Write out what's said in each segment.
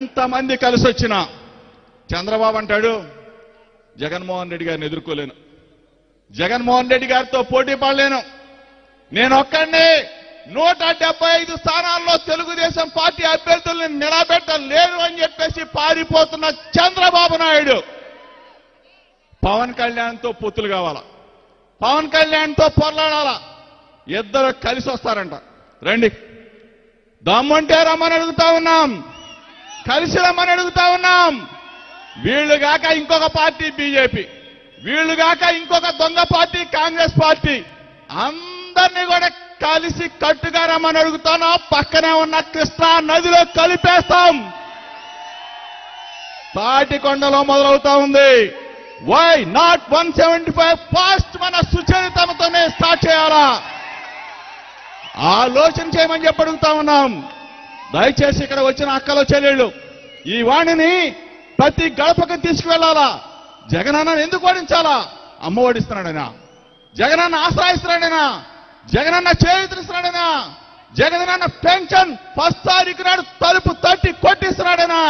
ఎంతమంది కలిసి వచ్చినా చంద్రబాబు అంటాడు జగన్మోహన్ రెడ్డి గారిని ఎదుర్కోలేను, జగన్మోహన్ రెడ్డి గారితో పోటీ పడలేను, నేను ఒక్కడిని 175 స్థానాల్లో తెలుగుదేశం పార్టీ అభ్యర్థుల్ని నిలబెట్టలేను అని చెప్పేసి పారిపోతున్న చంద్రబాబు నాయుడు పవన్ కళ్యాణ్తో పొత్తులు కావాలా, పవన్ కళ్యాణ్తో పొరలాడాలా, ఇద్దరు కలిసి వస్తారంట. రండి, దమ్ముంటే రమ్మని అడుగుతా ఉన్నాం, కలిసి రమ్మని అడుగుతా ఉన్నాం. వీళ్ళుగాక ఇంకొక పార్టీ బీజేపీ, వీళ్ళుగాక ఇంకొక దొంగ పార్టీ కాంగ్రెస్ పార్టీ, అందరినీ కూడా కలిసి కట్టుగా రమ్మని అడుగుతాను. పక్కనే ఉన్న కృష్ణా నదిలో కలిపేస్తాం. తాటికొండలో మొదలవుతా ఉంది. వై నాట్ 175 ఫాస్ట్ మన సుచరితమతోనే స్టార్ట్ చేయాలా, ఆలోచన చేయమని చెప్పి అడుగుతా ఉన్నాం. దయచేసి ఇక్కడ వచ్చిన అక్కలు చెల్లెళ్ళు ఈ వాణిని ప్రతి గడపకు తీసుకువెళ్లాలా. జగనన్న ఎందుకు ఓడించాలా? అమ్మ ఓడిస్తున్నాడైనా, జగనన్న ఆశ్రయిస్తున్నాడైనా, జగనన్న చేయుతనిస్తున్నాడైనా, జగనన్న పెన్షన్ ఫస్ట్ తారీఖు నాడు తలుపు తట్టి కొట్టిస్తున్నాడైనా,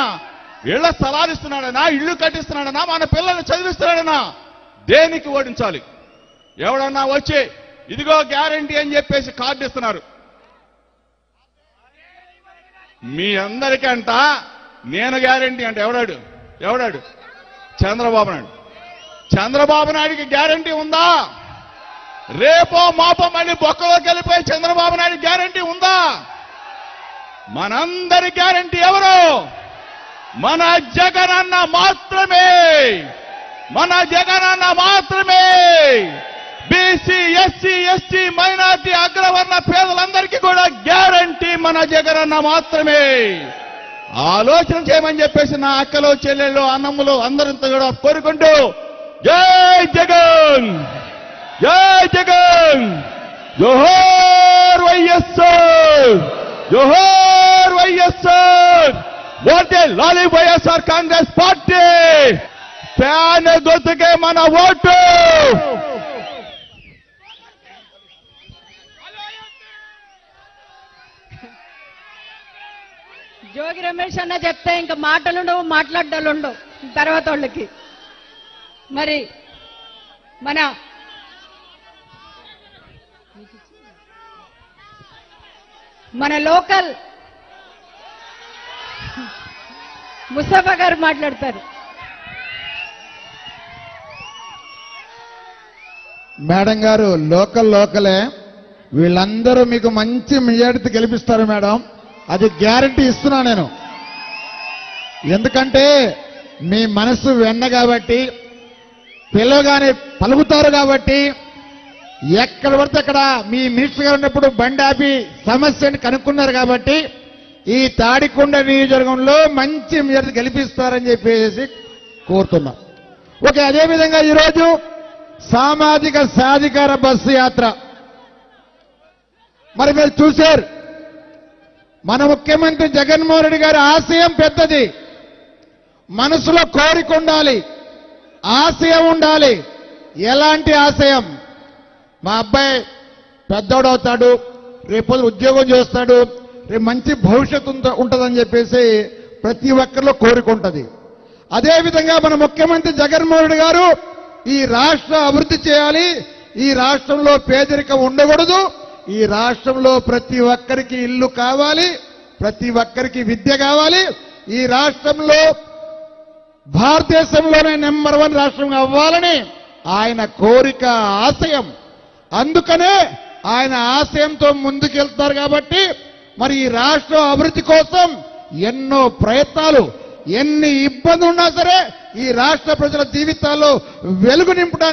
ఇళ్ల స్థలాలు ఇస్తున్నాడైనా, ఇళ్లు కట్టిస్తున్నాడైనా, మన పిల్లల్ని చదివిస్తున్నాడైనా, దేనికి ఓడించాలి? ఎవడన్నా వచ్చి ఇదిగో గ్యారంటీ అని చెప్పేసి కార్డు ఇస్తున్నారు. మీ అందరికంట నేను గ్యారంటీ అంటే ఎవడాడు? చంద్రబాబు నాయుడు. చంద్రబాబు నాయుడికి గ్యారంటీ ఉందా? రేపో మాపో మళ్ళీ బొక్కలోకి వెళ్ళిపోయి చంద్రబాబు నాయుడు గ్యారంటీ ఉందా? మనందరి గ్యారంటీ ఎవరు? మన జగనన్న మాత్రమే, మన జగనన్న మాత్రమే. బీసీ, ఎస్సీ, ఎస్టీ, మైనార్టీ, అగ్రవర్ణ పేదలందరికీ కూడా గ్యారంటీ మన జగనన్న మాత్రమే. ఆలోచన చేయమని చెప్పేసి నా అక్కలు చెల్లెళ్ళు అన్నమ్ములు అందరింత కూడా కోరుకుంటూ జై జగన్, జై జగన్, జోహార్ వైఎస్ఆర్, జోహార్ వైఎస్ఆర్, ఓటే లాలి వైఎస్ఆర్ కాంగ్రెస్ పార్టీ, ఫ్యాన్ గుర్తుకే మన ఓటు. జోగి రమేష్ అన్న చెప్తే ఇంకా మాటలుండవు, మాట్లాడాలుండవు తర్వాత వాళ్ళకి. మరి మన లోకల్ ముస్తఫా గారు మాట్లాడతారు. మేడం గారు లోకలే, వీళ్ళందరూ మీకు మంచి మెజారిటీ గెలిపిస్తారు మేడం, అది గ్యారంటీ ఇస్తున్నా నేను. ఎందుకంటే మీ మనసు వెన్న కాబట్టి, పిల్లగానే పలుకుతారు కాబట్టి, ఎక్కడ పడితే అక్కడ మీ మినిస్టర్ గారు ఉన్నప్పుడు బండి ఆపి సమస్యని కనుక్కున్నారు కాబట్టి ఈ తాడికొండ నియోజకవర్గంలో మంచి మెజారిటీ గెలిపిస్తారని చెప్పేసి కోరుతున్నా. ఓకే, అదేవిధంగా ఈరోజు సామాజిక సాధికార బస్సు యాత్ర మరి మీరు చూశారు. మన ముఖ్యమంత్రి జగన్మోహన్ రెడ్డి గారి ఆశయం పెద్దది, మనసులో కోరిక ఉండాలి, ఆశయం ఉండాలి. ఎలాంటి ఆశయం? మా అబ్బాయి పెద్దోడవుతాడు, రేపు ఉద్యోగం చేస్తాడు, రేపు మంచి భవిష్యత్తు ఉంటుందని చెప్పేసి ప్రతి ఒక్కరిలో కోరిక ఉంటుంది. అదేవిధంగా మన ముఖ్యమంత్రి జగన్మోహన్ రెడ్డి గారు ఈ రాష్ట్ర అభివృద్ధి చేయాలి, ఈ రాష్ట్రంలో పేదరికం ఉండకూడదు, ఈ రాష్ట్రంలో ప్రతి ఒక్కరికి ఇల్లు కావాలి, ప్రతి ఒక్కరికి విద్య కావాలి, ఈ రాష్ట్రంలో భారతదేశంలోనే నెంబర్ 1 రాష్ట్రం అవ్వాలని ఆయన కోరిక, ఆశయం. అందుకనే ఆయన ఆశయంతో ముందుకెళ్తారు కాబట్టి మరి ఈ రాష్ట్ర అభివృద్ధి కోసం ఎన్నో ప్రయత్నాలు, ఎన్ని ఇబ్బందులు ఉన్నా సరే ఈ రాష్ట్ర ప్రజల జీవితాల్లో వెలుగు నింపడానికి